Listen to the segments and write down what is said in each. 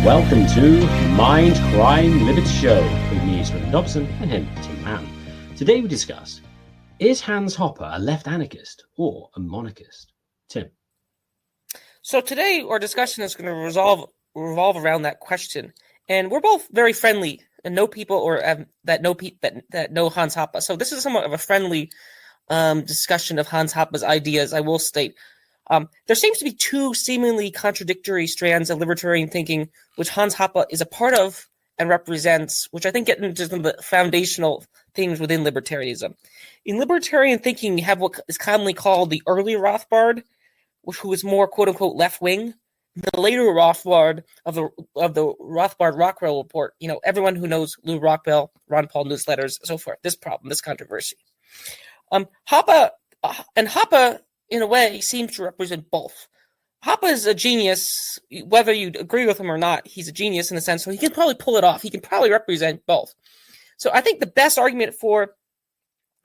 Welcome to Mindcrime Liberty Show with me, Swin Dobson, and him, Tim Mann. Today we discuss, is Hans Hoppe a left anarchist or a monarchist? Tim. So today our discussion is going to revolve around that question, and we're both very friendly and know people that know Hans Hoppe. So this is somewhat of a friendly discussion of Hans Hoppe's ideas. I will state there seems to be two seemingly contradictory strands of libertarian thinking, which Hans Hoppe is a part of and represents, which I think get into some of the foundational things within libertarianism. In libertarian thinking, you have what is commonly called the early Rothbard, who is more "quote unquote" left wing. The later Rothbard of the Rothbard-Rockwell report. You know, everyone who knows Lou Rockwell, Ron Paul newsletters, so forth. This controversy. Hoppe, in a way, seems to represent both. Hoppe is a genius, whether you agree with him or not. He's a genius in a sense, so he can probably pull it off. He can probably represent both. So I think the best argument for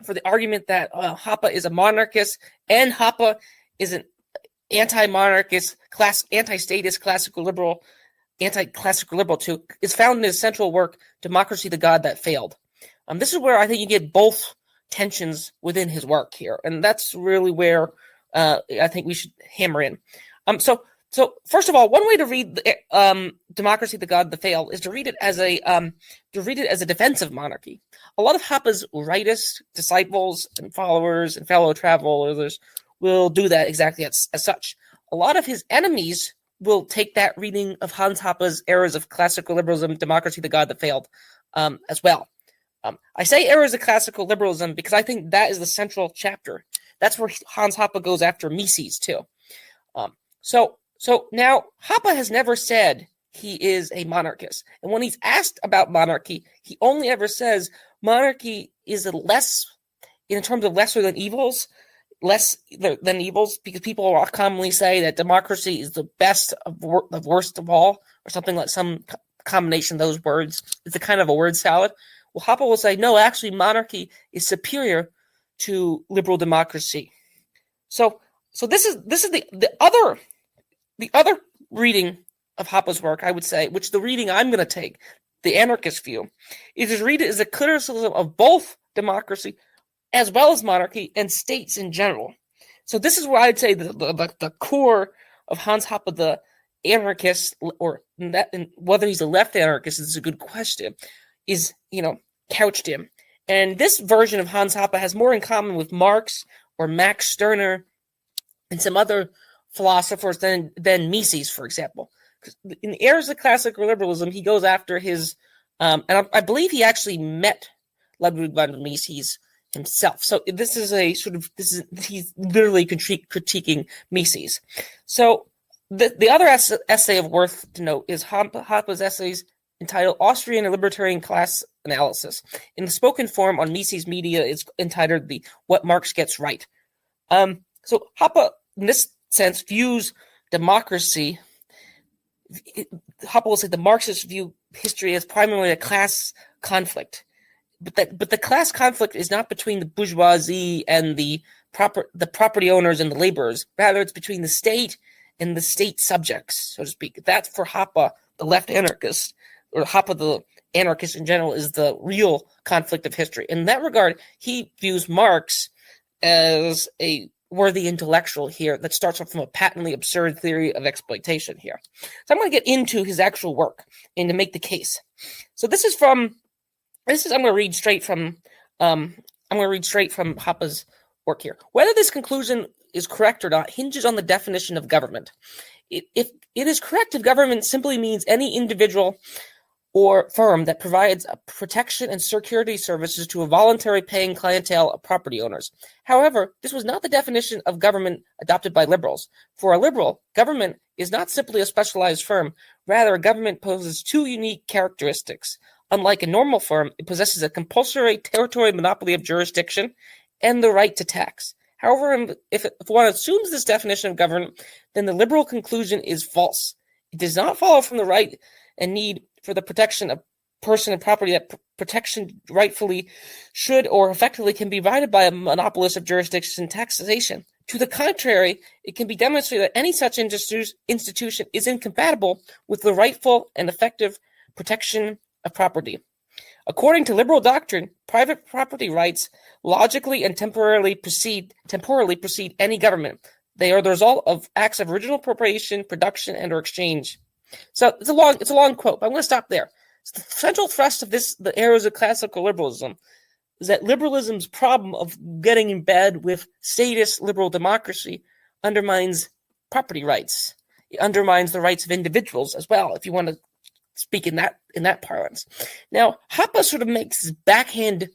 the argument that Hoppe is a monarchist and Hoppe is an anti-monarchist, anti-statist, classical liberal too, is found in his central work, Democracy, the God That Failed. This is where I think you get both tensions within his work here, and that's really where I think we should hammer in. So first of all, one way to read Democracy, the God That Failed is to read it as a defense of monarchy. A lot of Hoppe's rightist disciples and followers and fellow travelers will do that exactly as such. A lot of his enemies will take that reading of Hans Hoppe's errors of classical liberalism, Democracy, the God That Failed, as well. I say errors of classical liberalism because I think that is the central chapter. That's where Hans Hoppe goes after Mises too. So now Hoppe has never said he is a monarchist, and when he's asked about monarchy, he only ever says monarchy is in terms of lesser than evils, because people will commonly say that democracy is the best of the worst of all, or something like some combination of those words. It's a kind of a word salad. Well, Hoppe will say, no, actually, monarchy is superior to liberal democracy. So this is the other reading of Hoppe's work, I would say, which the reading I'm going to take, the anarchist view, is to read it as a criticism of both democracy as well as monarchy and states in general. So this is where I'd say the core of Hans Hoppe, the anarchist, or that, and whether he's a left anarchist is a good question, is, couched in. And this version of Hans Hoppe has more in common with Marx or Max Stirner and some other philosophers than Mises, for example. In the errors of classical liberalism, he goes after his, and I believe he actually met Ludwig von Mises himself. So he's literally critiquing Mises. So the other essay of worth to note is Hoppe's essays entitled Austrian and Libertarian Class Analysis. In the spoken form on Mises Media, is entitled What Marx Gets Right. So Hoppe, in this sense, views democracy. Hoppe will say the Marxists view history as primarily a class conflict. But the class conflict is not between the bourgeoisie and the property owners and the laborers. Rather, it's between the state and the state subjects, so to speak. That's for Hoppe, the left anarchist, or Hoppe, the anarchist in general, is the real conflict of history. In that regard, he views Marx as a worthy intellectual here that starts off from a patently absurd theory of exploitation here. So I'm going to get into his actual work and to make the case. So I'm going to read straight from Hoppe's work here. Whether this conclusion is correct or not hinges on the definition of government. If it is correct if government simply means any individual or firm that provides protection and security services to a voluntary paying clientele of property owners. However, this was not the definition of government adopted by liberals. For a liberal, government is not simply a specialized firm. Rather, a government poses two unique characteristics. Unlike a normal firm, it possesses a compulsory territorial monopoly of jurisdiction and the right to tax. However, if one assumes this definition of government, then the liberal conclusion is false. It does not follow from the right and need for the protection of person and property that protection rightfully should or effectively can be provided by a monopolist of jurisdiction and taxation. To the contrary, it can be demonstrated that any such institution is incompatible with the rightful and effective protection of property. According to liberal doctrine, private property rights logically and temporally precede any government. They are the result of acts of original appropriation, production, and/or exchange. So it's a long quote, but I'm going to stop there. So the central thrust of the eras of classical liberalism is that liberalism's problem of getting in bed with statist liberal democracy undermines property rights. It undermines the rights of individuals as well, if you want to speak in that parlance. Now, Hoppe sort of makes backhanded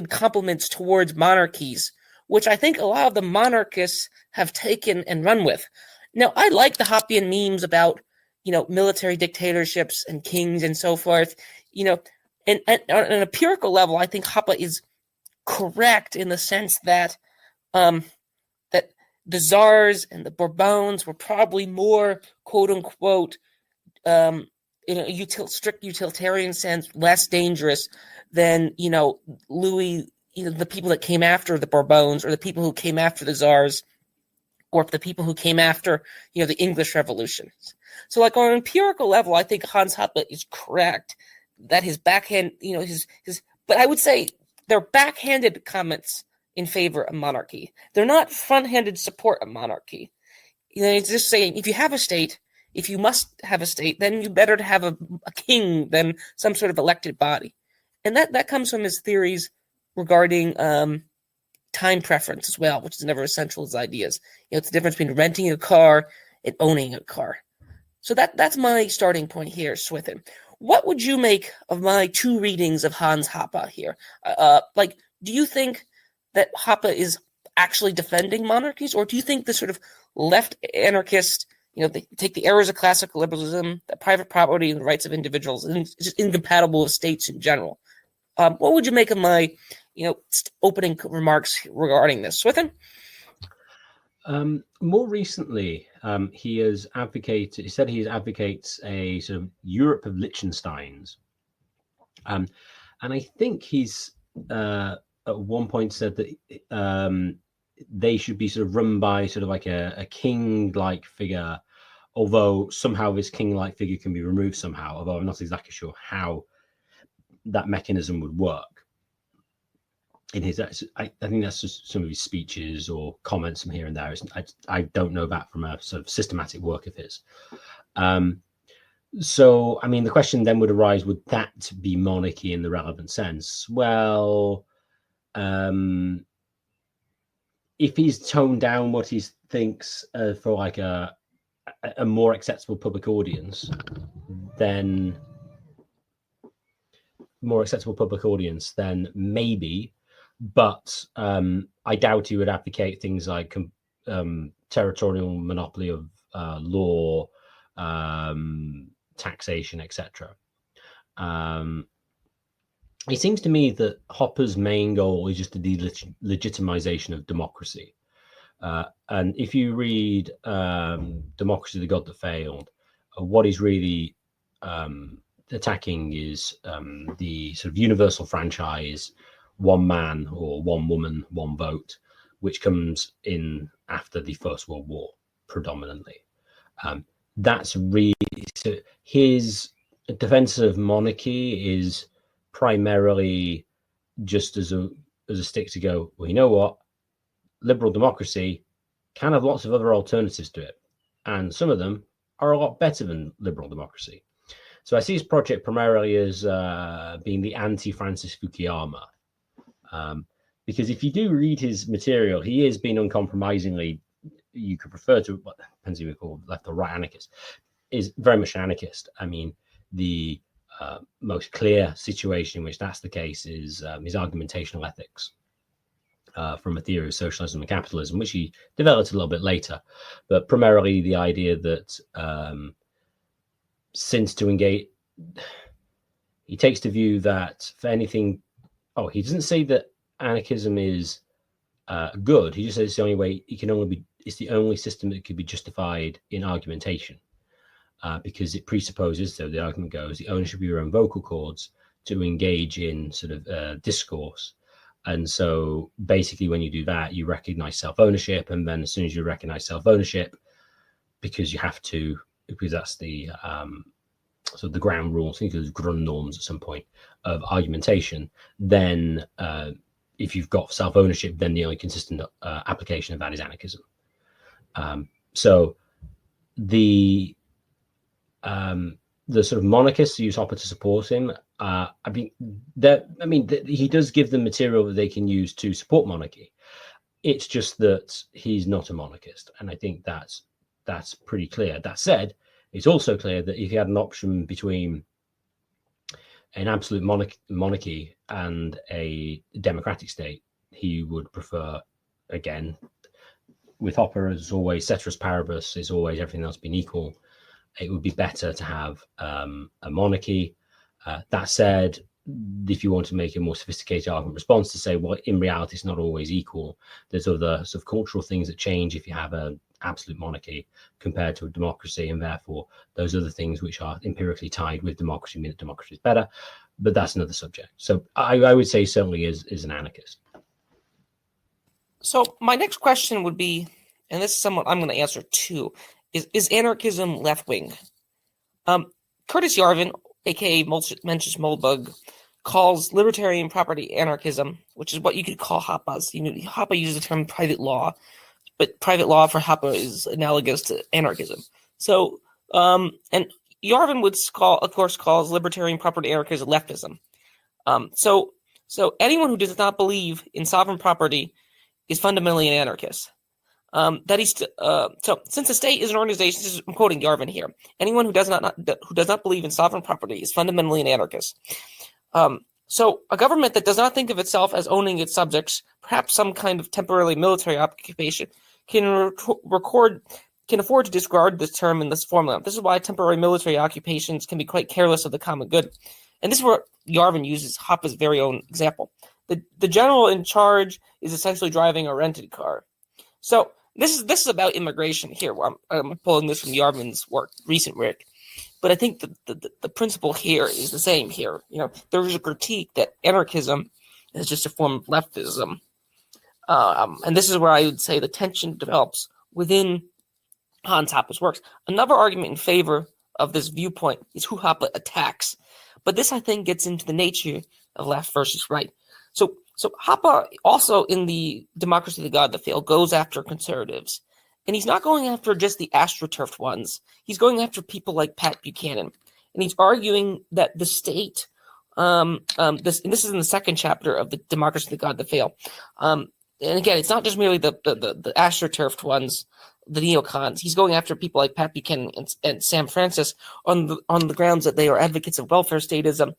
compliments towards monarchies, which I think a lot of the monarchists have taken and run with. Now, I like the Hoppian memes about, military dictatorships and kings and so forth, and on an empirical level, I think Hoppe is correct in the sense that that the czars and the Bourbons were probably more, quote unquote, in a strict utilitarian sense, less dangerous than Louis, the people that came after the Bourbons, or the people who came after the czars, or the people who came after the English Revolution. So, like on an empirical level, I think Hans Hoppe is correct that his backhand, but I would say they're backhanded comments in favor of monarchy. They're not front-handed support of monarchy. It's just saying if you have a state, if you must have a state, then you better to have a king than some sort of elected body. And that comes from his theories regarding time preference as well, which is never as central as ideas. It's the difference between renting a car and owning a car. So that's my starting point here, Swithin. What would you make of my two readings of Hans Hoppe here? Do you think that Hoppe is actually defending monarchies, or do you think the sort of left anarchist, they take the errors of classical liberalism, that private property and the rights of individuals, and it's just incompatible with states in general? What would you make of my, opening remarks regarding this, Swithin? More recently, he said he advocates a sort of Europe of Liechtensteins. And I think he's at one point said that they should be sort of run by sort of like a king-like figure, although somehow this king-like figure can be removed somehow, although I'm not exactly sure how that mechanism would work. In his, I think that's just some of his speeches or comments from here and there. I don't know that from a sort of systematic work of his. So, I mean, the question then would arise, would that be monarchy in the relevant sense? Well, if he's toned down what he thinks for like a more acceptable public audience, then maybe. But I doubt he would advocate things like territorial monopoly of law, taxation, etc. It seems to me that Hoppe's main goal is just the delegitimization of democracy. And if you read Democracy, the God That Failed, what he's really attacking is the sort of universal franchise, one man or one woman, one vote, which comes in after the First World War predominantly. That's really, so his defense of monarchy is primarily just as a stick to go, well, you know what? Liberal democracy can have lots of other alternatives to it. And some of them are a lot better than liberal democracy. So I see his project primarily as being the anti-Francis Fukuyama. Because if you do read his material, he is being uncompromisingly, you could refer to what depends if you call left or right anarchist, is very much an anarchist. I mean, the most clear situation in which that's the case is his argumentational ethics from a theory of socialism and capitalism, which he developed a little bit later. But primarily the idea that since to engage, he takes the view that for anything, he doesn't say that anarchism is good. He just says it's the only way it's the only system that could be justified in argumentation, because it presupposes, so the argument goes, the ownership of your own vocal cords to engage in sort of discourse And so basically when you do that, you recognize self-ownership. And then as soon as you recognize self-ownership, because you have to, because that's the so the ground rules, I think there's Grundnorms at some point of argumentation, then if you've got self-ownership, then the only consistent application of that is anarchism. So the sort of monarchists use Hoppe to support him. He does give them material that they can use to support monarchy. It's just that he's not a monarchist, and I think that's pretty clear. That said, it's also clear that if he had an option between an absolute monarchy and a democratic state, he would prefer, again, with Hoppe, as always, ceteris paribus is always everything else being equal. It would be better to have a monarchy. That said, if you want to make a more sophisticated argument response to say, well, in reality, it's not always equal. There's other sort of cultural things that change if you have an absolute monarchy compared to a democracy, and therefore those other things which are empirically tied with democracy mean that democracy is better. But that's another subject. So I would say certainly is an anarchist. So my next question would be, and this is somewhat I'm going to answer too, is anarchism left-wing? Curtis Yarvin, aka Mencius Moldbug, calls libertarian property anarchism, which is what you could call Hoppe's. Hoppe uses the term private law, but private law for Hoppe is analogous to anarchism. So, and Yarvin would calls libertarian property anarchism leftism. So anyone who does not believe in sovereign property is fundamentally an anarchist. So since the state is an organization, I'm quoting Yarvin here. Anyone who does not believe in sovereign property is fundamentally an anarchist. So a government that does not think of itself as owning its subjects, perhaps some kind of temporary military occupation, can afford to disregard this term in this formula. This is why temporary military occupations can be quite careless of the common good. And this is where Yarvin uses Hoppe's very own example. The general in charge is essentially driving a rented car. So this is about immigration here. Where I'm pulling this from Yarvin's recent work. But I think the principle here is the same here. There is a critique that anarchism is just a form of leftism. And this is where I would say the tension develops within Hans Hoppe's works. Another argument in favor of this viewpoint is who Hoppe attacks. But this, I think, gets into the nature of left versus right. So Hoppe also in the Democracy of the God That Failed goes after conservatives. And he's not going after just the astroturfed ones. He's going after people like Pat Buchanan. And he's arguing that the state, this is in the second chapter of the Democracy of the God That Failed. And again, it's not just merely the astroturfed ones, the neocons. He's going after people like Pat Buchanan and Sam Francis on the grounds that they are advocates of welfare statism.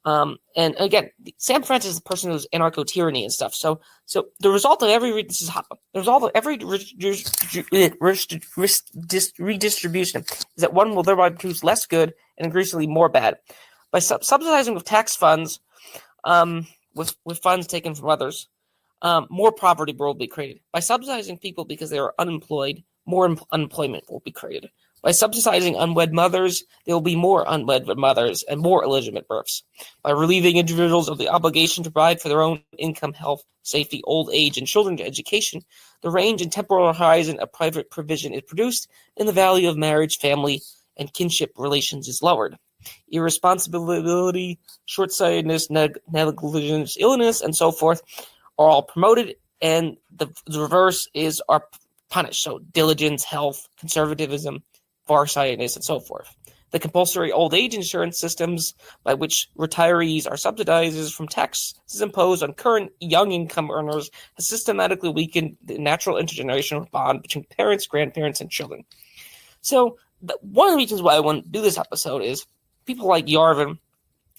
And again, Sam Francis is a person who's anarcho-tyranny and stuff. So the result of this is Hoppe. The result of every redistribution is that one will thereby produce less good and increasingly more bad. By subsidizing with tax funds, with funds taken from others, more poverty will be created. By subsidizing people because they are unemployed, more unemployment will be created. By subsidizing unwed mothers, there will be more unwed mothers and more illegitimate births. By relieving individuals of the obligation to provide for their own income, health, safety, old age, and children's education, the range and temporal horizon of private provision is produced, and the value of marriage, family, and kinship relations is lowered. Irresponsibility, short-sightedness, negligence, illness, and so forth are all promoted, and the reverse are punished. So diligence, health, conservatism, farsightedness, and so forth. The compulsory old age insurance systems by which retirees are subsidized from taxes imposed on current young income earners has systematically weakened the natural intergenerational bond between parents, grandparents, and children. So one of the reasons why I want to do this episode is people like Yarvin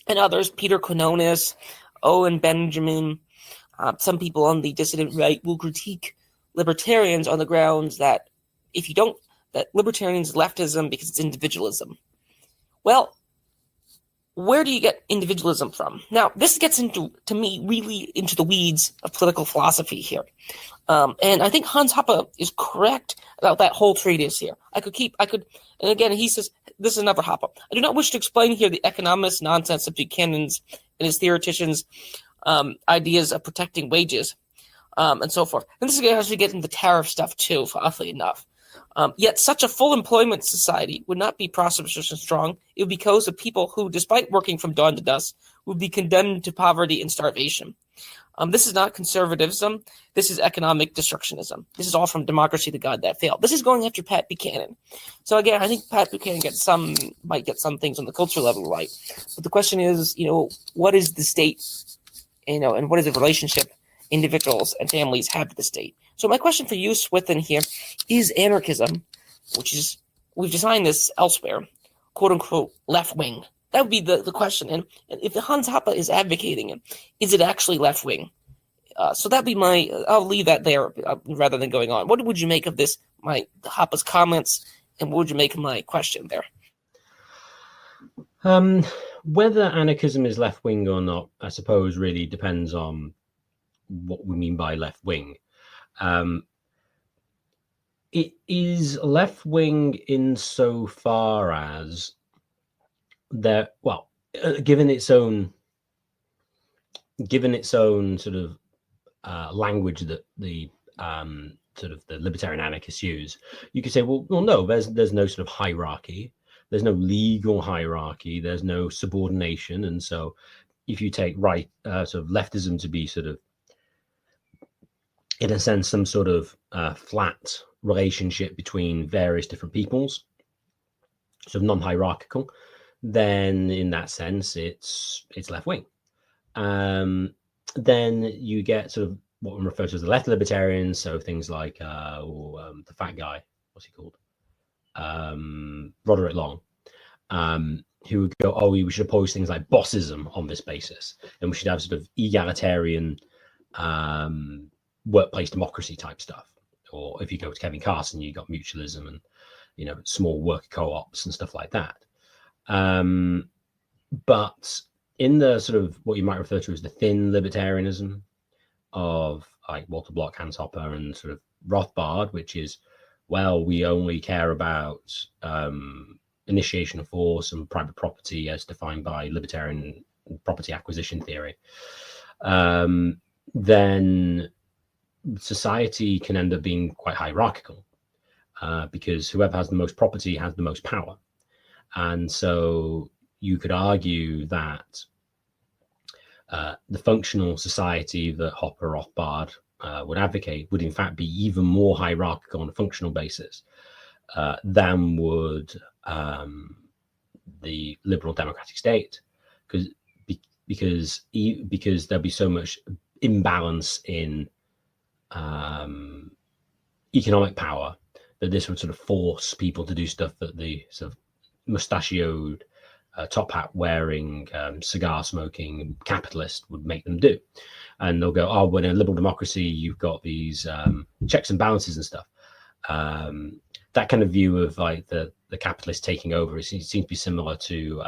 and others, Peter Quinones, Owen Benjamin, some people on the dissident right will critique libertarians on the grounds that that libertarians is leftism because it's individualism. Well, where do you get individualism from? Now, this gets to me, really into the weeds of political philosophy here. And I think Hans Hoppe is correct about that whole treatise here. And again, he says, this is another Hoppe. I do not wish to explain here the economist nonsense of Buchanan's and his theoreticians ideas of protecting wages, and so forth. And this is as we get into tariff stuff too, oddly enough. Yet such a full employment society would not be prosperous and strong. It would be composed of people who, despite working from dawn to dusk, would be condemned to poverty and starvation. This is not conservatism. This is economic destructionism. This is all from Democracy, the God That Failed. This is going after Pat Buchanan. So again, I think Pat Buchanan might get some things on the cultural level right. But the question is, what is the state, and what is the relationship individuals and families have to the state? So my question for you, Swithin, here is anarchism, which is, we've defined this elsewhere, quote unquote, left wing. That would be the question. And if Hans Hoppe is advocating it, is it actually left wing? So that'd be I'll leave that there rather than going on. What would you make of this, Hoppe's comments, and what would you make of my question there? Whether anarchism is left wing or not, I suppose, really depends on what we mean by left wing. It is left wing insofar as given its own sort of language that the sort of the libertarian anarchists use, you could say, well, no, there's no sort of hierarchy, there's no legal hierarchy, there's no subordination, and so if you take sort of leftism to be sort of, in a sense, some sort of flat relationship between various different peoples, sort of non-hierarchical, then in that sense it's left wing. Then you get sort of what we refer to as the left libertarians, so things like the fat guy, what's he called, Roderick Long, who would go, we should oppose things like bossism on this basis, and we should have sort of egalitarian workplace democracy type stuff. Or if you go to Kevin Carson, you got mutualism and small worker co-ops and stuff like that. But in the sort of what you might refer to as the thin libertarianism of like Walter Block, Hans Hoppe, and sort of Rothbard, which is, we only care about initiation of force and private property as defined by libertarian property acquisition theory, then society can end up being quite hierarchical, because whoever has the most property has the most power. And so you could argue that the functional society that Hoppe Rothbard would advocate would in fact be even more hierarchical on a functional basis than would the liberal democratic state, because there'll be so much imbalance in economic power that this would sort of force people to do stuff that the sort of mustachioed, top hat wearing, cigar smoking capitalist would make them do. And they'll go, when in a liberal democracy you've got these checks and balances and stuff. That kind of view of like the capitalist taking over, it seems to be similar to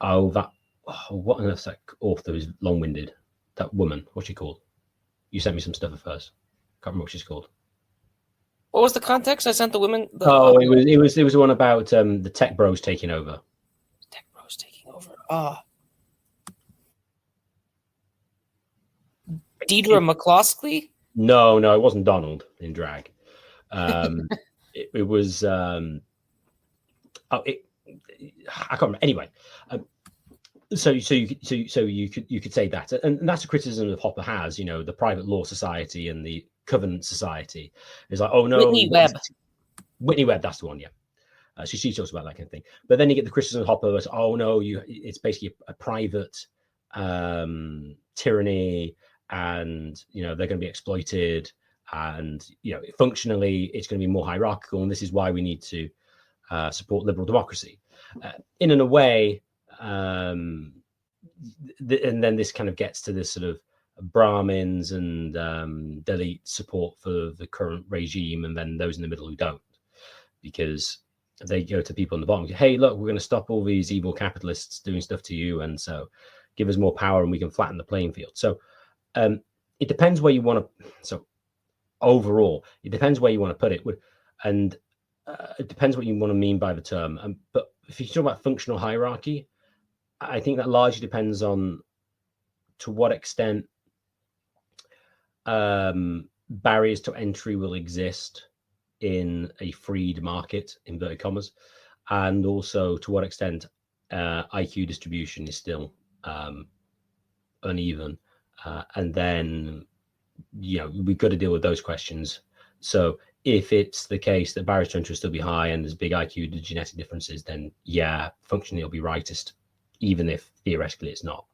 what on earth that author who's long-winded, that woman, what's she called? You sent me some stuff at first. Can't remember what she's called. What was the context? I sent the women. It was the one about the tech bros taking over. Tech bros taking over. Deidre McCloskey? No, it wasn't Donald in drag. It was. I can't remember. Anyway, so you could say that, and that's a criticism that Hoppe has. The private law society and the covenant society is like, Whitney Webb, that's the one, yeah. She talks about that kind of thing. But then you get the criticism of Hoppe as, it's basically a private tyranny, and they're going to be exploited, and functionally it's going to be more hierarchical, and this is why we need to support liberal democracy. In a way, and then this kind of gets to this sort of Brahmins and Dalit support for the current regime, and then those in the middle who don't, because they go to people on the bottom, hey, look, we're going to stop all these evil capitalists doing stuff to you, and so give us more power and we can flatten the playing field. So it depends where you want to. So overall, it depends where you want to put it, and it depends what you want to mean by the term. But if you talk about functional hierarchy, I think that largely depends on to what extent barriers to entry will exist in a freed market, inverted commas, and also to what extent IQ distribution is still uneven. And then, we've got to deal with those questions. So if it's the case that barriers to entry will still be high and there's big IQ to genetic differences, then functionally it'll be rightist, even if theoretically it's not.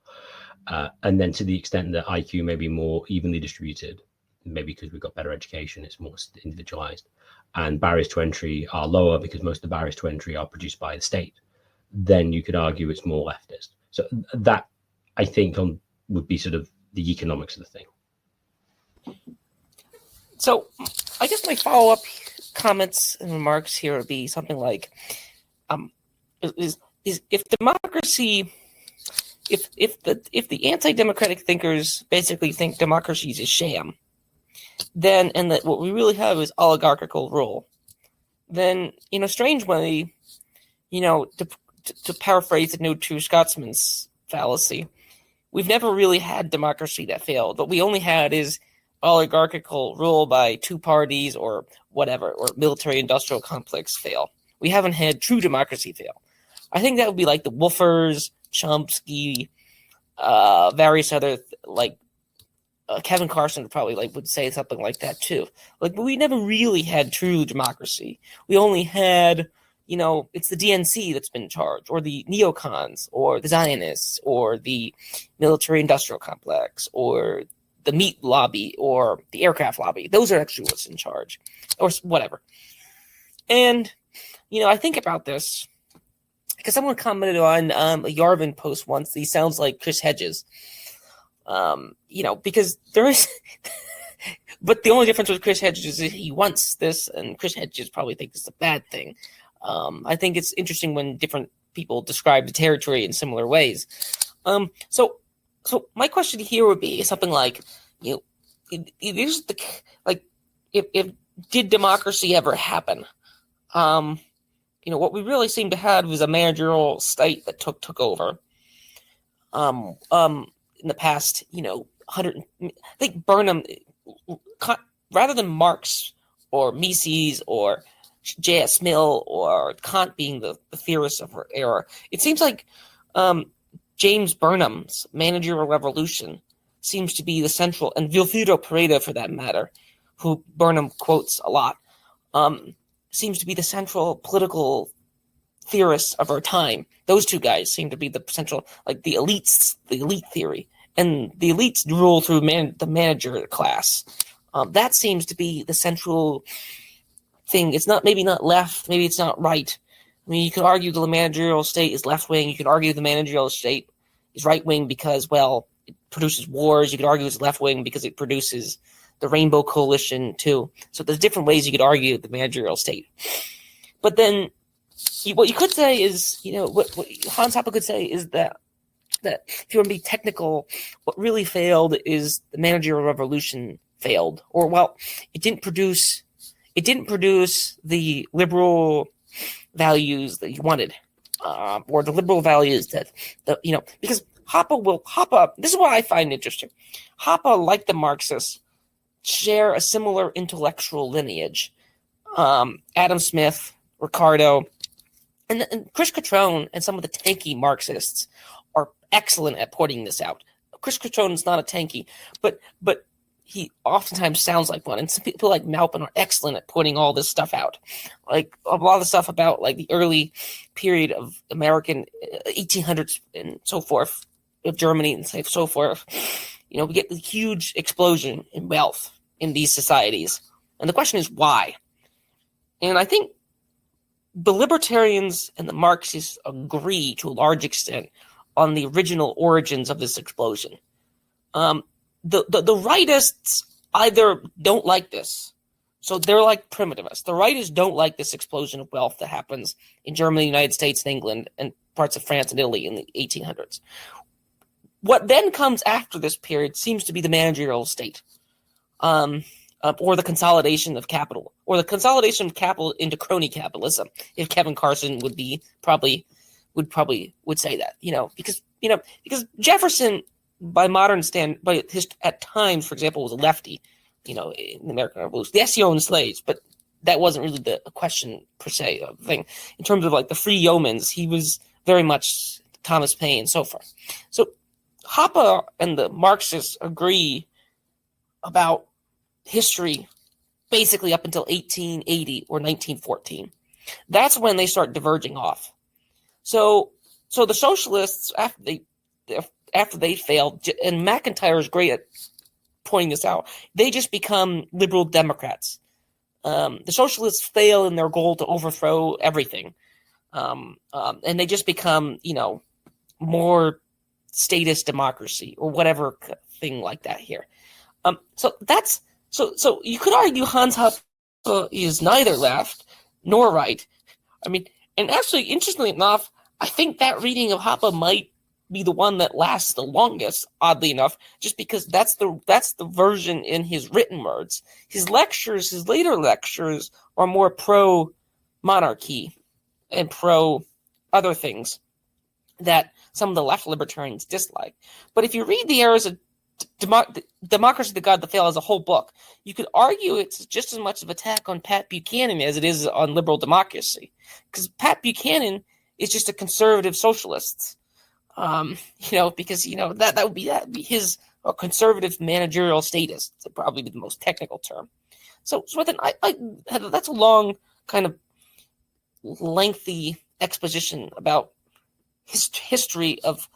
And then to the extent that IQ may be more evenly distributed, maybe because we've got better education, it's more individualized, and barriers to entry are lower because most of the barriers to entry are produced by the state, then you could argue it's more leftist. So that, I think, would be sort of the economics of the thing. So I guess my follow-up comments and remarks here would be something like, is if democracy, if the anti-democratic thinkers basically think democracies is sham, then, and that what we really have is oligarchical rule, then, in a strange way, to paraphrase the New True Scotsman's fallacy, we've never really had democracy that failed. What we only had is oligarchical rule by two parties or whatever, or military-industrial complex fail. We haven't had true democracy fail. I think that would be like the Woofers, Chomsky, various other, Kevin Carson probably would say something like that too. But we never really had true democracy. We only had, it's the DNC that's been in charge, or the neocons, or the Zionists, or the military-industrial complex, or the meat lobby, or the aircraft lobby. Those are actually what's in charge, or whatever. And, I think about this because someone commented on a Yarvin post once that he sounds like Chris Hedges. Because there is, but the only difference with Chris Hedges is that he wants this, and Chris Hedges probably thinks it's a bad thing. I think it's interesting when different people describe the territory in similar ways. So my question here would be something like, if did democracy ever happen? What we really seem to have was a managerial state that took over. In the past, 100, I think Burnham, rather than Marx or Mises or J.S. Mill or Kant being the theorists of her era, it seems like James Burnham's managerial revolution seems to be the central, and Vilfredo Pareto, for that matter, who Burnham quotes a lot, seems to be the central political theorists of our time. Those two guys seem to be the central, the elites, the elite theory, and the elites rule through the manager class. That seems to be the central thing. It's maybe not left, maybe it's not right. I mean, you could argue the managerial state is left wing. You could argue the managerial state is right wing because, it produces wars. You could argue it's left wing because it produces the Rainbow Coalition too. So there's different ways you could argue the managerial state. But then, what you could say is, what Hans Hoppe could say is that if you want to be technical, what really failed is the managerial revolution failed, or it didn't produce the liberal values that you wanted, or the liberal values that because Hoppe. This is what I find interesting. Hoppe, like the Marxists, share a similar intellectual lineage. Adam Smith, Ricardo, and Chris Catrone and some of the tanky Marxists are excellent at pointing this out. Chris Catrone is not a tanky, but he oftentimes sounds like one. And some people like Maupin are excellent at pointing all this stuff out. Like a lot of stuff about the early period of American 1800s and so forth, of Germany and so forth. We get the huge explosion in wealth in these societies. And the question is why? And I think the libertarians and the Marxists agree to a large extent on the original origins of this explosion. The rightists either don't like this, so they're like primitivists. The rightists don't like this explosion of wealth that happens in Germany, United States, and England, and parts of France and Italy in the 1800s. What then comes after this period seems to be the managerial state, or the consolidation of capital, into crony capitalism. If Kevin Carson would say that, because Jefferson by modern but at times, for example, was a lefty, in the American Revolution. Yes, he owned slaves, but that wasn't really the question per se of the thing. In terms of like the free yeomans, he was very much Thomas Paine and so forth. So Hoppe and the Marxists agree about history basically up until 1880 or 1914. That's when they start diverging off. So the socialists, after they failed, and McIntyre is great at pointing this out, they just become liberal Democrats. The socialists fail in their goal to overthrow everything, and they just become, more statist democracy or whatever thing like that here. So you could argue Hans Hoppe is neither left nor right. I mean, and actually, interestingly enough, I think that reading of Hoppe might be the one that lasts the longest, oddly enough, just because that's the version in his written words. His later lectures, are more pro-monarchy and pro-other things that some of the left libertarians dislike. But if you read the Errors of Democracy, the God That Failed as a whole book, you could argue it's just as much of an attack on Pat Buchanan as it is on liberal democracy. Because Pat Buchanan is just a conservative socialist. Because that would be his conservative managerial status. That'd probably be the most technical term. So then that's a long kind of lengthy exposition about history of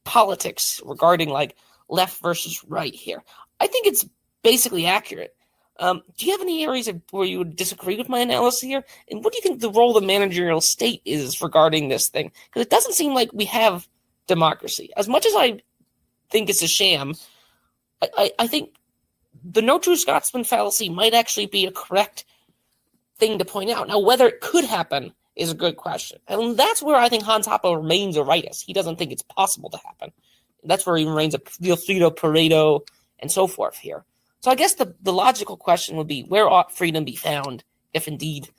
politics regarding like left versus right here. I think it's basically accurate. Do you have any areas where you would disagree with my analysis here? And what do you think the role of the managerial state is regarding this thing? Because it doesn't seem like we have democracy. As much as I think it's a sham, I think the no true Scotsman fallacy might actually be a correct thing to point out. Now, whether it could happen is a good question. And that's where I think Hans Hoppe remains a rightist. He doesn't think it's possible to happen. That's where he remains a Wilfredo Pareto and so forth here. So I guess the logical question would be, where ought freedom be found if indeed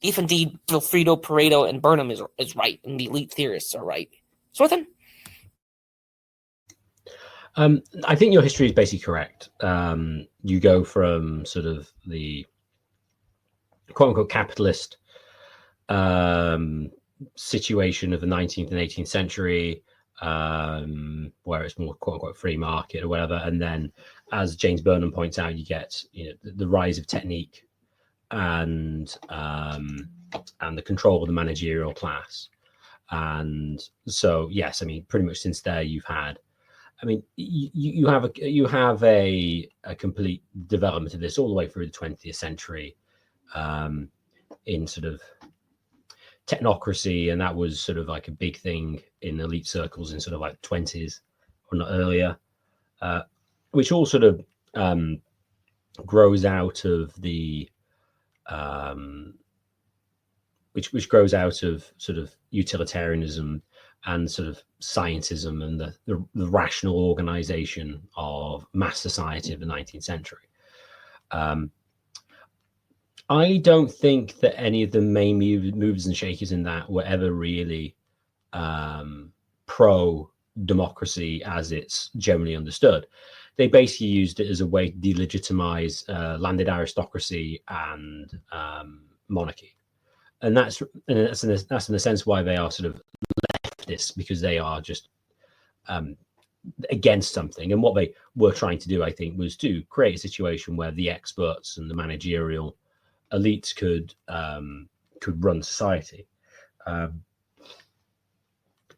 Wilfredo Pareto and Burnham is right and the elite theorists are right? Swithin? I think your history is basically correct. You go from sort of the quote-unquote capitalist situation of the 19th and 18th century, where it's more quote-unquote free market or whatever, and then, as James Burnham points out, you get the rise of technique and the control of the managerial class. And so, yes, I mean, pretty much since there you've had, I mean, you have a complete development of this all the way through the 20th century, in sort of technocracy, and that was sort of like a big thing in elite circles in sort of like 20s or not earlier, which all sort of grows out of the which grows out of sort of utilitarianism and sort of scientism and the rational organization of mass society of the 19th century. I don't think that any of the main movers and shakers in that were ever really pro-democracy as it's generally understood. They basically used it as a way to delegitimize landed aristocracy and monarchy. And that's in a sense why they are sort of leftists, because they are just against something. And what they were trying to do, I think, was to create a situation where the experts and the managerial elites could run society.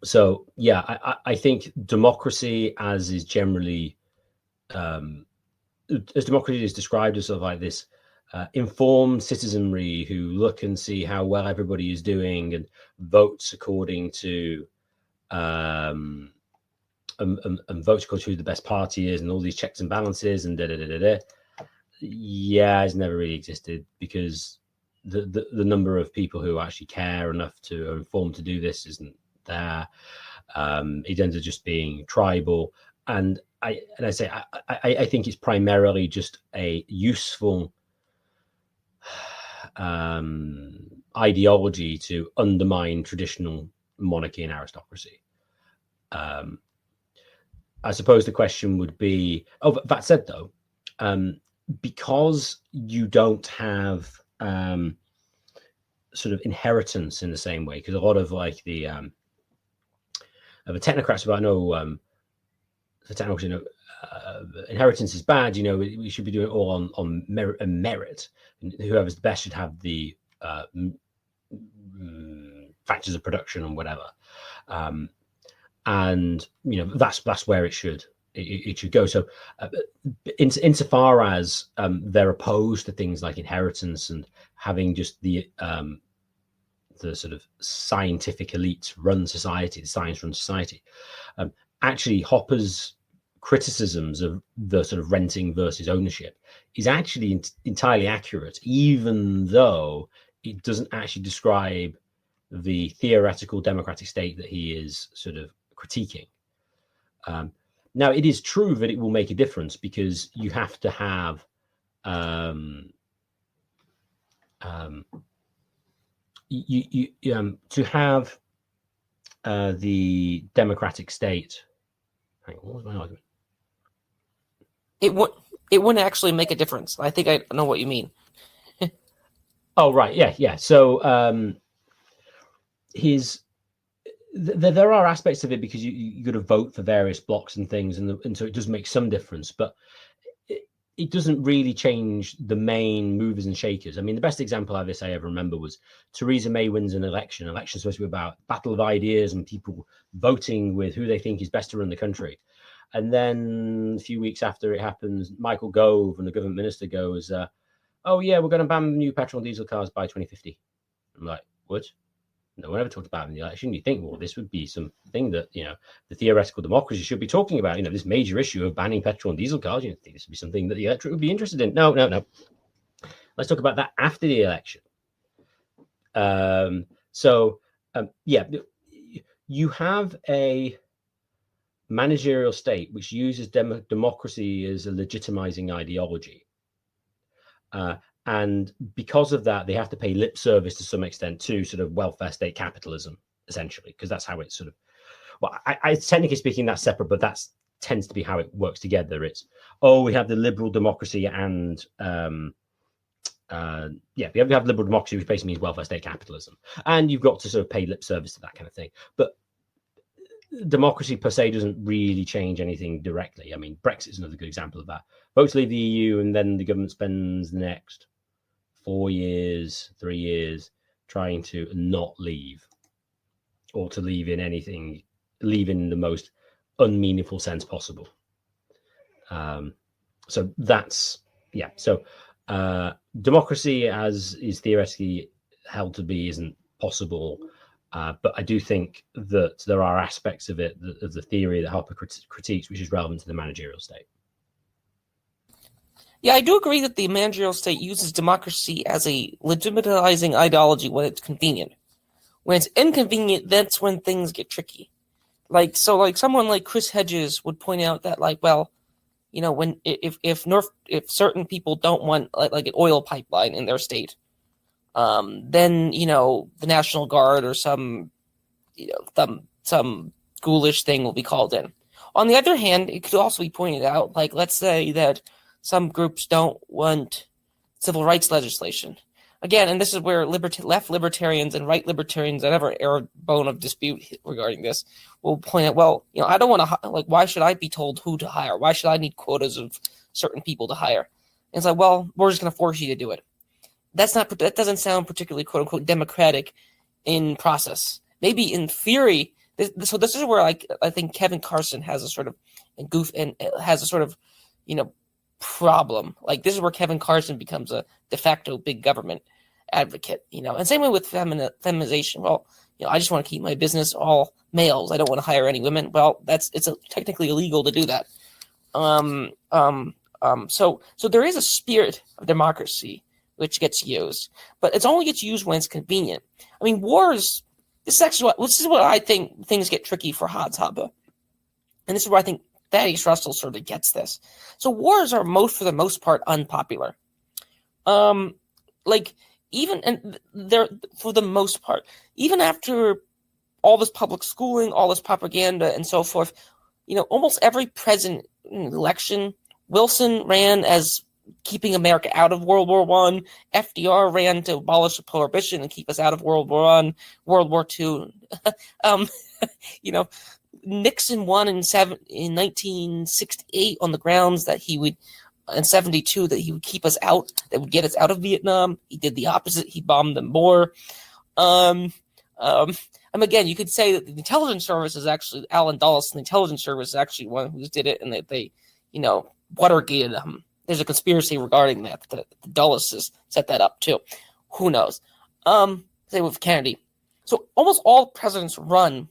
So yeah, I think democracy, as is generally as democracy is described as sort of like this informed citizenry who look and see how well everybody is doing and votes according to and votes according to who the best party is and all these checks and balances and yeah, it's never really existed, because the number of people who actually care enough to are informed to do this isn't there. It ends up just being tribal, and I think it's primarily just a useful ideology to undermine traditional monarchy and aristocracy. I suppose the question would be, that said though, because you don't have sort of inheritance in the same way, because a lot of like the technocrats, but I know the technocrats, inheritance is bad. We should be doing it all on merit, and merit. And whoever's the best should have the factors of production and whatever. And that's where it should go. So insofar as they're opposed to things like inheritance and having just the sort of scientific elites run society, the science run society, actually Hoppe's criticisms of the sort of renting versus ownership is actually entirely accurate, even though it doesn't actually describe the theoretical democratic state that he is sort of critiquing. Now, it is true that it will make a difference, because you have to have to have the democratic state. Hang on, what was my argument? It wouldn't actually make a difference. I think I know what you mean. Oh, right. Yeah. So there are aspects of it, because you got to vote for various blocks and things, and so it does make some difference, but it doesn't really change the main movers and shakers. I mean, the best example of this I ever remember was Theresa May wins an election. Election's supposed to be about battle of ideas and people voting with who they think is best to run the country. And then a few weeks after it happens, Michael Gove, and the government minister, goes, oh yeah, we're going to ban new petrol and diesel cars by 2050. I'm like, what? No one ever talked about it in the election. You think, well, this would be something that, the theoretical democracy should be talking about, this major issue of banning petrol and diesel cars. You think this would be something that the electorate would be interested in. No. Let's talk about that after the election. You have a managerial state which uses democracy as a legitimizing ideology. And because of that, they have to pay lip service to some extent to sort of welfare state capitalism, essentially, because that's how it's sort of, well, I technically speaking, that's separate, but that tends to be how it works together. It's, we have the liberal democracy and, we have liberal democracy, which basically means welfare state capitalism. And you've got to sort of pay lip service to that kind of thing. But democracy per se doesn't really change anything directly. I mean, Brexit is another good example of that. Vote to leave the EU, and then the government spends the next 4 years, 3 years trying to not leave, or to leave in the most unmeaningful sense possible. So that's, yeah. So democracy, as is theoretically held to be, isn't possible. But I do think that there are aspects of it, of the theory that Hoppe critiques, which is relevant to the managerial state. Yeah, I do agree that the managerial state uses democracy as a legitimizing ideology when it's convenient. When it's inconvenient, that's when things get tricky. Like someone like Chris Hedges would point out that, when if certain people don't want like an oil pipeline in their state, then the National Guard or some ghoulish thing will be called in. On the other hand, it could also be pointed out, like, let's say that some groups don't want civil rights legislation. Again, and this is where left libertarians and right libertarians that ever air a bone of dispute regarding this will point out, well, I don't want to, why should I be told who to hire? Why should I need quotas of certain people to hire? And it's like, well, we're just going to force you to do it. That doesn't sound particularly quote unquote democratic in process. Maybe in theory. So this is where I think Kevin Carson has a sort of problem. Like, this is where Kevin Carson becomes a de facto big government advocate. And same way with feminization. Well, I just want to keep my business all males. I don't want to hire any women. Well, it's technically illegal to do that. So there is a spirit of democracy which gets used, but it only gets used when it's convenient. I mean, wars. This is what I think things get tricky for Hans Hoppe, and this is where I think Thaddeus Russell sort of gets this. So wars are for the most part unpopular. They're for the most part, even after all this public schooling, all this propaganda, and so forth, almost every president election, Wilson ran as keeping America out of World War I. FDR ran to abolish prohibition and keep us out of World War I, World War II. Nixon won in 1968 on the grounds that he would, in 72, that he would keep us out, that would get us out of Vietnam. He did the opposite. He bombed them more. And again, you could say that the intelligence service is actually, Alan Dulles, and the intelligence service is actually one who did it, and that they, Watergate. There's a conspiracy regarding that Dulles has set that up too. Who knows? Say with Kennedy. So almost all presidents run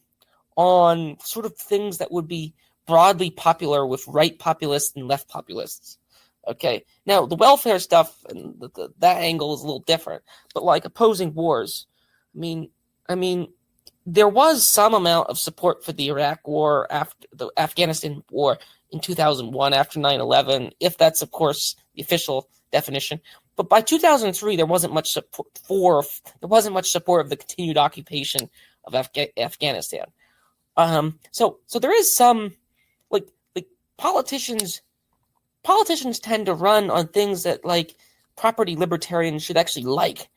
on sort of things that would be broadly popular with right populists and left populists. Okay, now the welfare stuff and that angle is a little different, but like opposing wars, I mean, there was some amount of support for the Iraq War after the Afghanistan War in 2001 after 9/11, if that's of course the official definition. But by 2003, there wasn't much support of the continued occupation of Afghanistan. So there is some like politicians tend to run on things that like property libertarians should actually like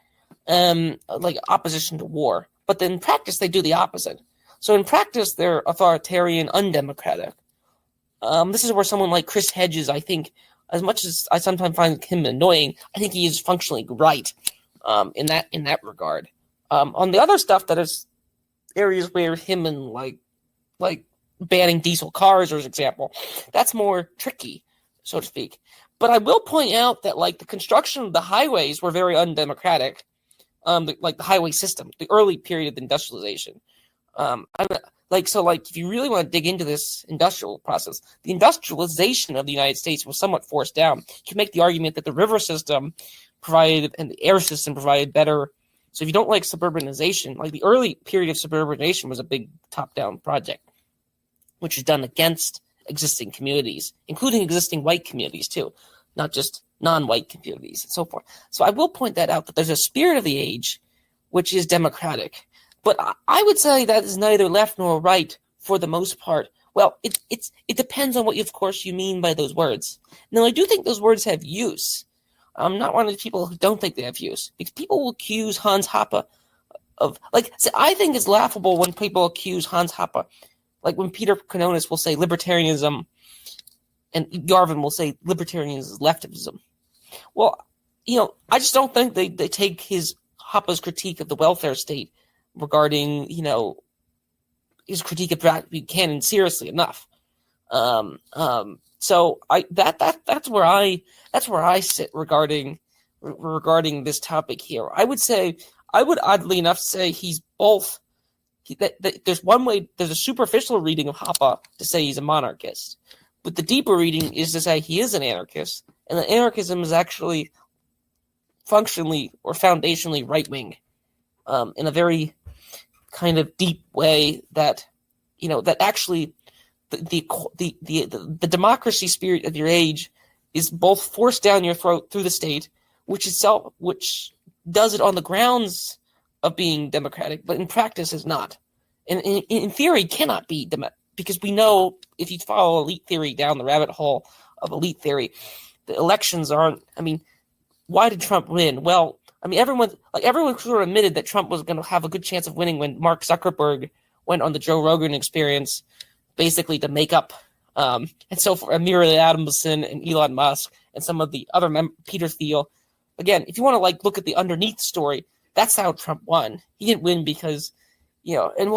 opposition to war. But then in practice, they do the opposite. So in practice, they're authoritarian, undemocratic. This is where someone like Chris Hedges, I think, as much as I sometimes find him annoying, I think he is functionally right in that regard. On the other stuff, that is areas where him and like banning diesel cars, for example, that's more tricky, so to speak. But I will point out that like the construction of the highways were very undemocratic. The highway system, the early period of industrialization. If you really want to dig into this industrial process, the industrialization of the United States was somewhat forced down. You can make the argument that the river system provided and the air system provided better. So if you don't like suburbanization, like the early period of suburbanization was a big top-down project, which is done against existing communities, including existing white communities too, not just non-white communities and so forth. So I will point that out, that there's a spirit of the age which is democratic. But I would say that is neither left nor right for the most part. Well, it depends on what, of course, you mean by those words. Now, I do think those words have use. I'm not one of the people who don't think they have use, because people will accuse Hans Hoppe of, I think it's laughable when people accuse Hans Hoppe, like when Peter Kanonis will say libertarianism and Yarvin will say libertarianism is leftism. Well, I just don't think they take Hoppe's critique of the welfare state regarding, his critique of Pat Buchanan seriously enough. So that's where I sit regarding this topic here. I would oddly enough say he's both. There's a superficial reading of Hoppe to say he's a monarchist, but the deeper reading is to say he is an anarchist, and that anarchism is actually functionally or foundationally right-wing, in a very kind of deep way that actually the democracy spirit of your age is both forced down your throat through the state, which does it on the grounds of being democratic, but in practice is not. And in theory cannot be because we know, if you follow elite theory down the rabbit hole of elite theory, the elections aren't. Why did Trump win? Well, everyone sort of admitted that Trump was going to have a good chance of winning when Mark Zuckerberg went on the Joe Rogan Experience, basically to make up, and so for Amir Adamson and Elon Musk and some of the other Peter Thiel. Again, if you want to look at the underneath story, that's how Trump won. He didn't win because, and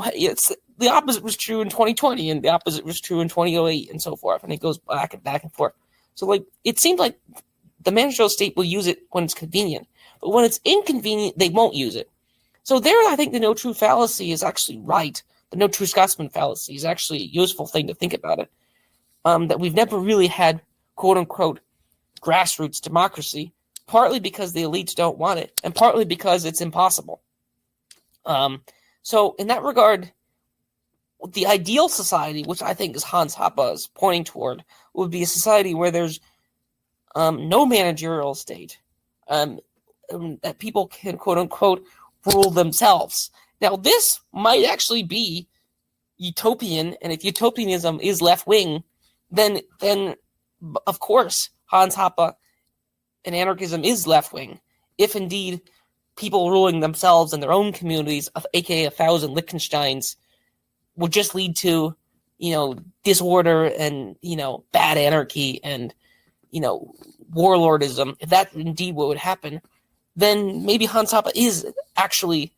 the opposite was true in 2020, and the opposite was true in 2008, and so forth, and it goes back and forth. So it seems like the managerial state will use it when it's convenient, but when it's inconvenient, they won't use it. So there, I think the no true fallacy is actually right. The no true Scotsman fallacy is actually a useful thing to think about it. That we've never really had, quote unquote, grassroots democracy, partly because the elites don't want it, and partly because it's impossible. So in that regard, the ideal society, which I think is Hans Hoppe is pointing toward, would be a society where there's no managerial state, that people can, quote unquote, rule themselves. Now, this might actually be, utopian, and if utopianism is left wing, then of course Hans Hoppe and anarchism is left wing. If indeed people ruling themselves in their own communities, aka 1,000 Liechtensteins, would just lead to, disorder and, bad anarchy and, warlordism, if that indeed what would happen, then maybe Hans Hoppe is actually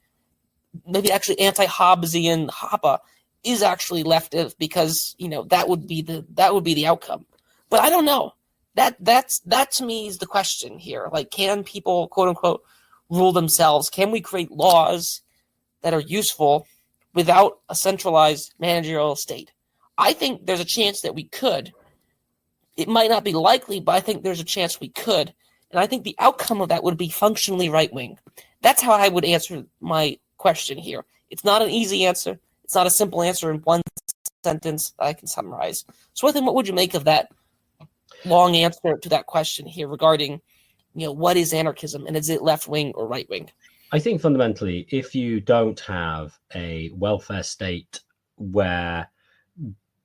anti-Hobbesian Hoppe is actually leftist, because, that would be the outcome. But I don't know. That to me is the question here. Like, can people, quote unquote, rule themselves? Can we create laws that are useful without a centralized managerial state? I think there's a chance that we could. It might not be likely, but I think there's a chance we could. And I think the outcome of that would be functionally right-wing. That's how I would answer my question here. It's not an easy answer. It's not a simple answer in one sentence that I can summarize. So, Ethan, what would you make of that long answer to that question here regarding, what is anarchism, and is it left-wing or right-wing? I think fundamentally, if you don't have a welfare state where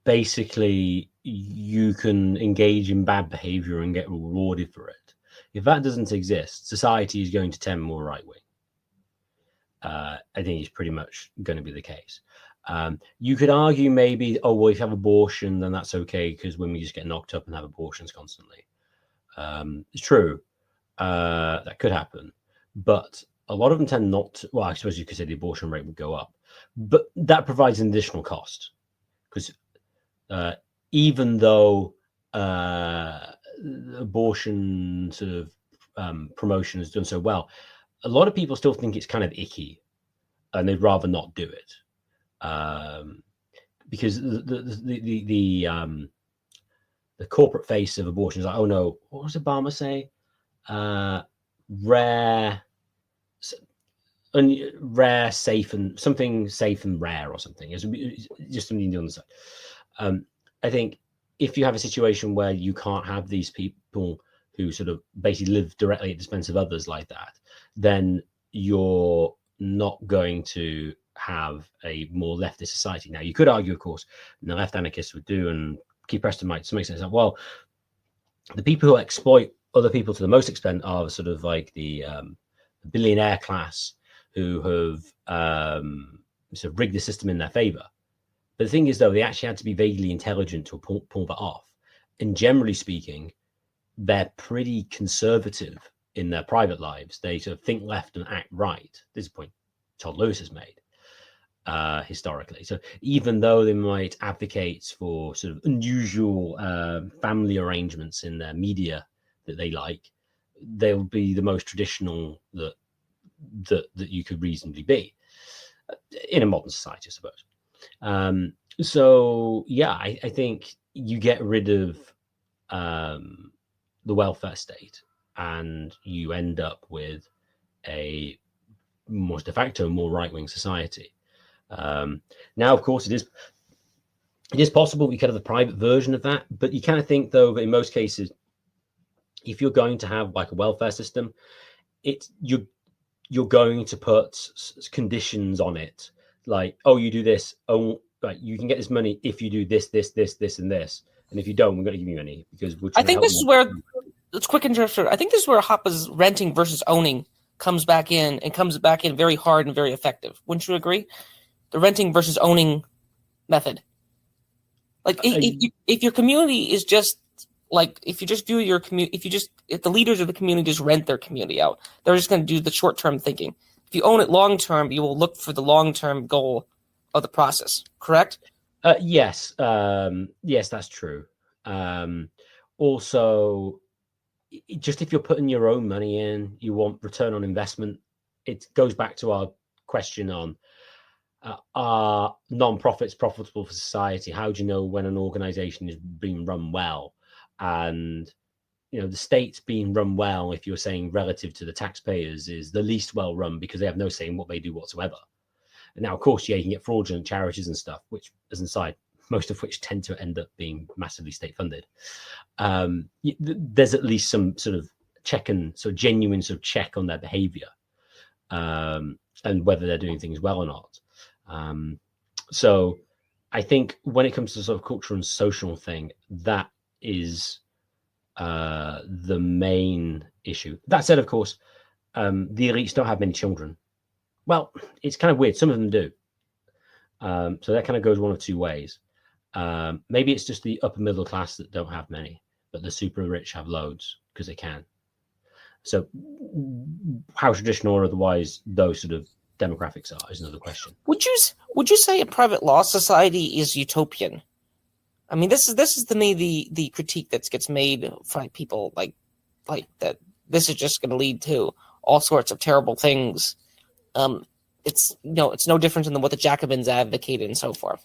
basically you can engage in bad behavior and get rewarded for it, if that doesn't exist, society is going to tend more right-wing. I think it's pretty much going to be the case. You could argue maybe, if you have abortion, then that's okay because women just get knocked up and have abortions constantly. It's true. That could happen. But a lot of them tend not to. Well, I suppose you could say the abortion rate would go up. But that provides an additional cost. Because even though abortion sort of promotion has done so well, a lot of people still think it's kind of icky and they'd rather not do it. Because the corporate face of abortion is like, oh no, what was Obama say? Rare, safe, and something safe and rare, or something. It's just something to do on the side. I think if you have a situation where you can't have these people who sort of basically live directly at the expense of others like that, then you're not going to have a more leftist society. Now, you could argue, of course, and the left anarchists would do, and Keith Preston might to make sense of, well, the people who exploit other people to the most extent are sort of like the billionaire class who have sort of rigged the system in their favor. But the thing is, though, they actually had to be vaguely intelligent to pull that off. And generally speaking, they're pretty conservative in their private lives. They sort of think left and act right. This is a point Todd Lewis has made historically. So even though they might advocate for sort of unusual family arrangements in their media that they like, they'll be the most traditional that you could reasonably be in a modern society, I suppose. So yeah, I think you get rid of the welfare state and you end up with a more de facto, more right-wing society. Now, of course, it is possible we could have a private version of that, but you kind of think, though, that in most cases, if you're going to have like a welfare system, you're going to put conditions on it, like, oh, you do this, oh, like you can get this money if you do this, this, and this, and if you don't, we're going to give you any because I think this is where it's quick interruption. I think this is where Hoppe's renting versus owning comes back in very hard and very effective. Wouldn't you agree? The renting versus owning method. Like if your community is just like, if you just view your community, if the leaders of the community just rent their community out, they're just going to do the short-term thinking. If you own it long-term, you will look for the long-term goal of the process. Correct? Yes, that's true. Also, just if you're putting your own money in, you want return on investment. It goes back to our question on are non-profits profitable for society? How do you know when an organization is being run well? And the state's being run well, if you're saying relative to the taxpayers, is the least well run because they have no say in what they do whatsoever. And now, of course, you can get fraudulent charities and stuff, which, as an aside, most of which tend to end up being massively state funded. There's at least some sort of genuine sort of check on their behavior and whether they're doing things well or not. So I think when it comes to sort of cultural and social thing, that is the main issue. That said, of course, the elites don't have many children. Well, it's kind of weird. Some of them do. So that kind of goes one of two ways. Maybe it's just the upper middle class that don't have many, but the super rich have loads because they can. So how traditional or otherwise those sort of demographics are is another question. Would you say a private law society is utopian? I mean, this is to me the critique that gets made by people like that. This is just going to lead to all sorts of terrible things. It's no different than what the Jacobins advocated and so forth.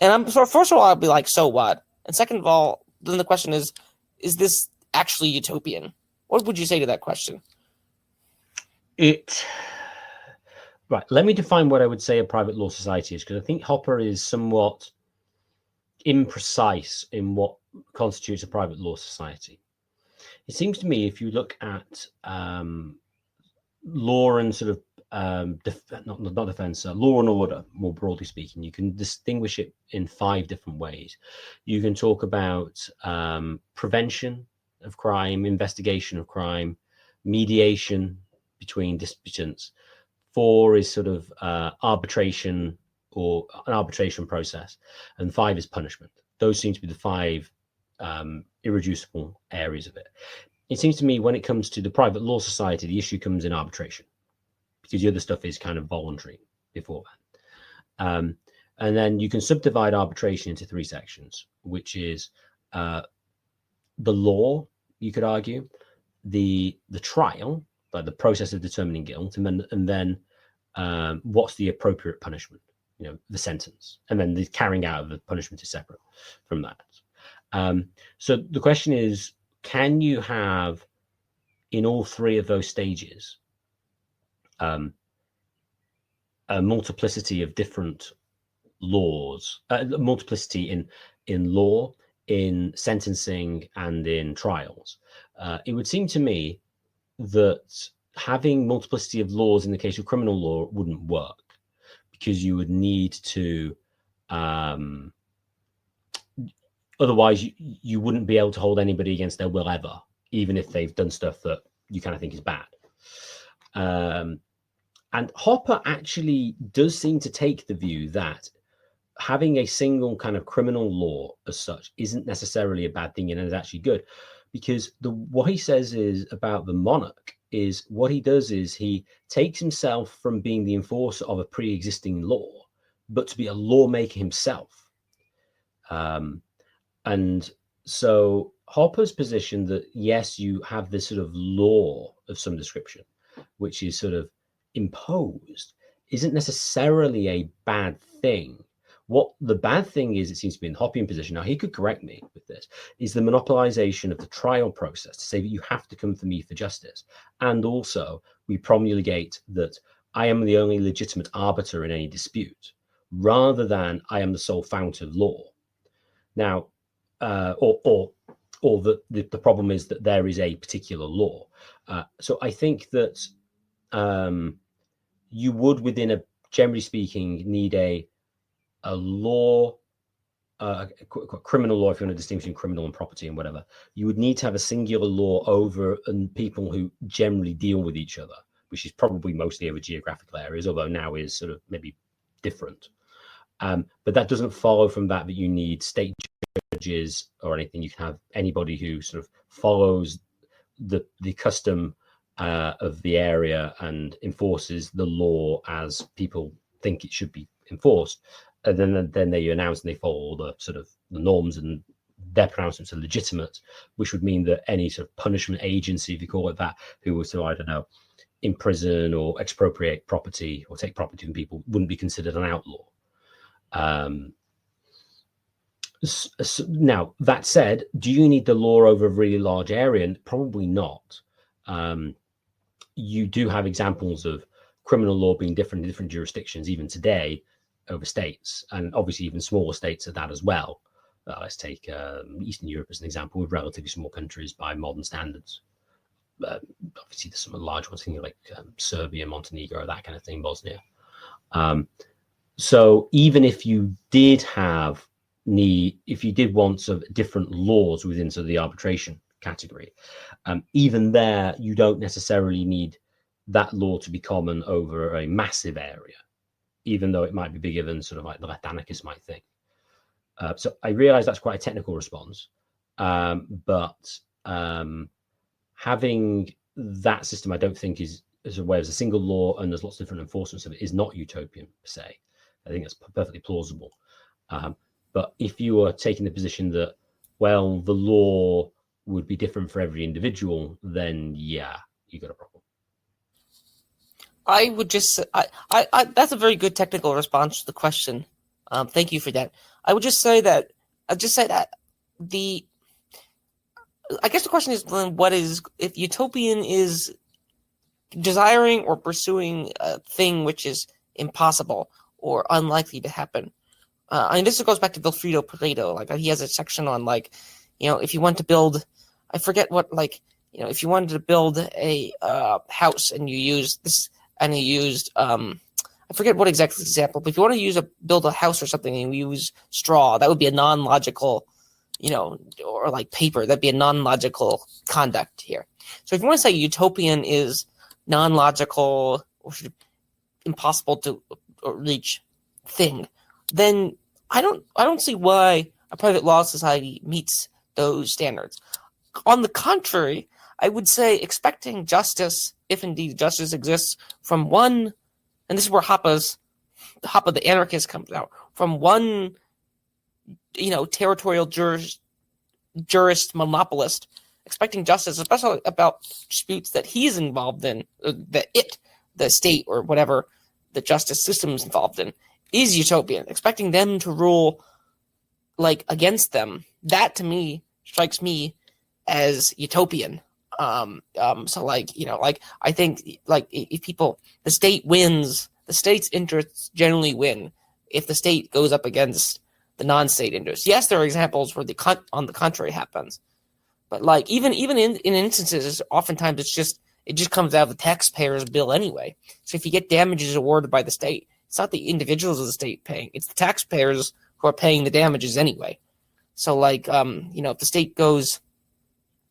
And first of all, I'd be like, so what? And second of all, then the question is this actually utopian? What would you say to that question? Right. Let me define what I would say a private law society is, because I think Hoppe is somewhat imprecise in what constitutes a private law society. It seems to me, if you look at law and sort of not defense, law and order, more broadly speaking, you can distinguish it in 5 different ways. You can talk about prevention of crime, investigation of crime, mediation between disputants. 4 is sort of arbitration or an arbitration process, and 5 is punishment. Those seem to be the 5 irreducible areas of it. It seems to me when it comes to the private law society, the issue comes in arbitration, because the other stuff is kind of voluntary beforehand. And then you can subdivide arbitration into 3 sections, which is the law, you could argue, the trial, like the process of determining guilt, and then what's the appropriate punishment, the sentence, and then the carrying out of the punishment is separate from that. So the question is, can you have in all 3 of those stages a multiplicity of different laws, multiplicity in law, in sentencing, and in trials? It would seem to me that having multiplicity of laws in the case of criminal law wouldn't work, because you would need to otherwise you wouldn't be able to hold anybody against their will ever, even if they've done stuff that you kind of think is bad. And Hoppe actually does seem to take the view that having a single kind of criminal law as such isn't necessarily a bad thing, and is actually good, because what he says is about the monarch is what he does is he takes himself from being the enforcer of a pre-existing law, but to be a lawmaker himself. And so Hoppe's position that, yes, you have this sort of law of some description, which is sort of imposed, isn't necessarily a bad thing. What the bad thing is, it seems to be in the Hoppian position, now he could correct me with this, is the monopolization of the trial process, to say that you have to come for me for justice. And also we promulgate that I am the only legitimate arbiter in any dispute, rather than I am the sole fount of law. Now, or the problem is that there is a particular law. So I think that you would, within a, generally speaking, need a law, criminal law, if you want to distinguish between criminal and property and whatever. You would need to have a singular law over people who generally deal with each other, which is probably mostly over geographical areas, although now is sort of maybe different. But that doesn't follow from that you need state judges or anything. You can have anybody who sort of follows the custom of the area and enforces the law as people think it should be enforced. And then they announce and they follow the sort of the norms, and their pronouncements are legitimate, which would mean that any sort of punishment agency, if you call it that, who was to, I don't know, imprison or expropriate property or take property from people, wouldn't be considered an outlaw. Now, that said, do you need the law over a really large area? Probably not. You do have examples of criminal law being different in different jurisdictions, even today, over states, and obviously even smaller states at that as well. Let's take Eastern Europe as an example, with relatively small countries by modern standards. Obviously, there's some large ones, thinking like Serbia, Montenegro, that kind of thing, Bosnia. So even if you did have if you did want sort of different laws within sort of the arbitration category, even there you don't necessarily need that law to be common over a massive area, even though it might be bigger than sort of like the left anarchists might think. So I realize that's quite a technical response, but having that system, I don't think is a way as a single law, and there's lots of different enforcements of it, is not utopian per se. I think that's perfectly plausible. But if you are taking the position that, well, the law would be different for every individual, then yeah, you got a problem. I would just, that's a very good technical response to the question. Thank you for that. I guess the question is, what is, if utopian is desiring or pursuing a thing which is impossible or unlikely to happen. And this goes back to Vilfredo Pareto. Like, he has a section on, like, if you want to build, I forget what, like, if you wanted to build a house and you use this, and you used, I forget what exact example, but if you want to build a house or something and you use straw, that would be a non-logical, or like paper, that'd be a non-logical conduct here. So if you want to say utopian is non-logical or impossible to reach thing, then I don't see why a private law society meets those standards. On the contrary, I would say expecting justice, if indeed justice exists, from one, and this is where Hoppe the anarchist comes out, from one, territorial jurist monopolist, expecting justice, especially about disputes that he's involved in, the state or whatever the justice system is involved in, is utopian. Expecting them to rule, like, against them, that to me strikes me as utopian. So like, I think, like, if the state wins, the state's interests generally win if the state goes up against the non-state interests. Yes, there are examples where on the contrary happens, but like even in instances, oftentimes it just comes out of the taxpayer's bill anyway. So if you get damages awarded by the state, it's not the individuals of the state paying; it's the taxpayers who are paying the damages anyway. So like, if the state goes,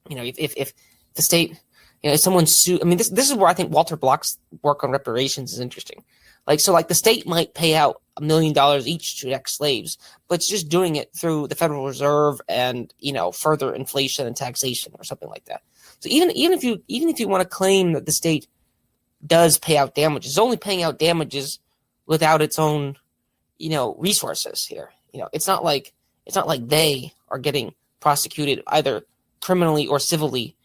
if the state, if someone sue, I mean, this is where I think Walter Block's work on reparations is interesting. Like, so like the state might pay out $1 million each to ex-slaves, but it's just doing it through the Federal Reserve and, further inflation and taxation or something like that. So even if you want to claim that the state does pay out damages, it's only paying out damages without its own, resources here. It's not like they are getting prosecuted either criminally or civilly,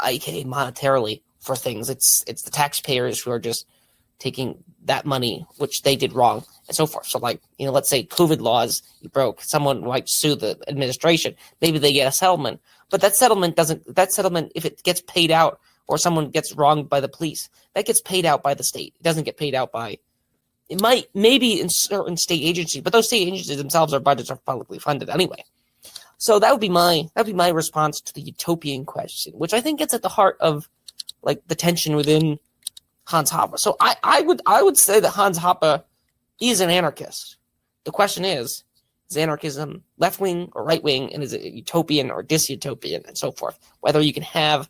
aka monetarily, for things. It's the taxpayers who are just taking that money, which they did wrong, and so forth. So like, let's say COVID laws you broke, someone might sue the administration. Maybe they get a settlement, but that settlement, if it gets paid out or someone gets wronged by the police, that gets paid out by the state. It doesn't get paid out by, maybe in certain state agencies, but those state agencies themselves, their budgets are publicly funded anyway. So that would be my response to the utopian question, which I think gets at the heart of, like, the tension within Hans Hoppe. So I would say that Hans Hoppe is an anarchist. The question is anarchism left-wing or right-wing, and is it utopian or dystopian, and so forth? Whether you can have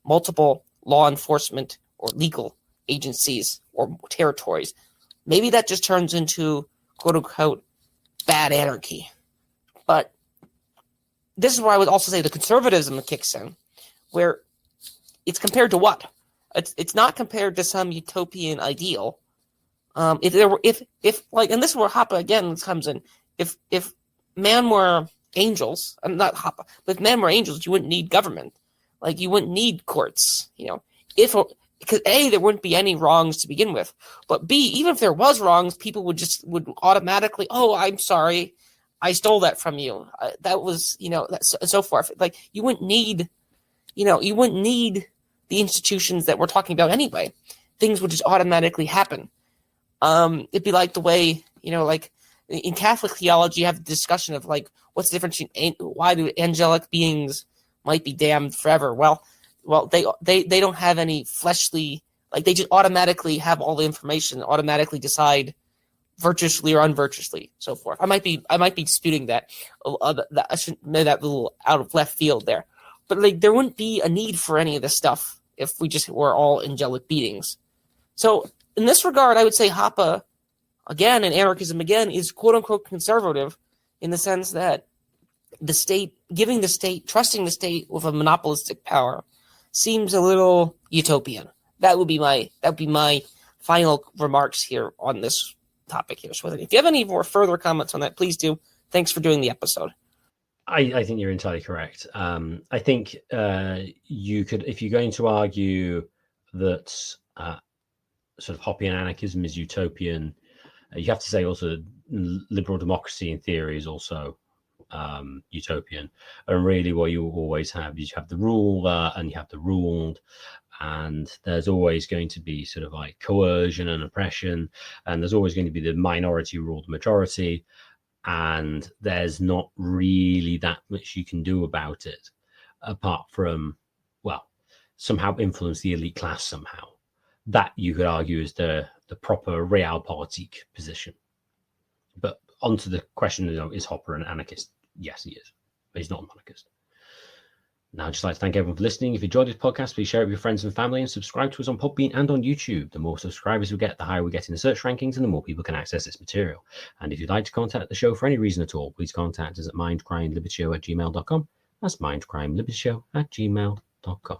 multiple law enforcement or legal agencies or territories. Maybe that just turns into, quote-unquote, bad anarchy. But this is where I would also say the conservatism kicks in, where it's compared to what? It's not compared to some utopian ideal. If like, and this is where Hoppe again comes in. If man were angels, not Hoppe, but if man were angels, you wouldn't need government. Like, you wouldn't need courts. Because A, there wouldn't be any wrongs to begin with, but B, even if there was wrongs, people would automatically, oh, I'm sorry, I stole that from you. That was, and so forth. Like, you wouldn't need the institutions that we're talking about anyway. Things would just automatically happen. It'd be like the way, like in Catholic theology, you have the discussion of, like, what's the difference between why do angelic beings might be damned forever? Well, they don't have any fleshly, like, they just automatically have all the information, automatically decide virtuously or unvirtuously, so forth. I might be disputing that. I shouldn't know that little out of left field there, but like there wouldn't be a need for any of this stuff if we just were all angelic beings. So in this regard, I would say Hoppe again and anarchism again is quote unquote conservative in the sense that the state, giving the state, trusting the state with a monopolistic power seems a little utopian. That would be my final remarks here on this topic here. So if you have any more further comments on that, please do. Thanks for doing the episode. I think you're entirely correct. I think you could, if you're going to argue that sort of Hoppian anarchism is utopian, you have to say also liberal democracy in theory is also utopian. And really what you always have is you have the ruler and you have the ruled, and there's always going to be sort of like coercion and oppression, and there's always going to be the minority ruled majority, and there's not really that much you can do about it apart from, well, somehow influence the elite class somehow. That you could argue is the proper realpolitik position. But onto the question, is Hoppe an anarchist? Yes, he is, but he's not a monarchist. Now, I'd just like to thank everyone for listening. If you enjoyed this podcast, please share it with your friends and family and subscribe to us on Podbean and on YouTube. The more subscribers we get, the higher we get in the search rankings and the more people can access this material. And if you'd like to contact the show for any reason at all, please contact us at mindcrimelibetyshow@gmail.com. That's mindcrimelibetyshow@gmail.com.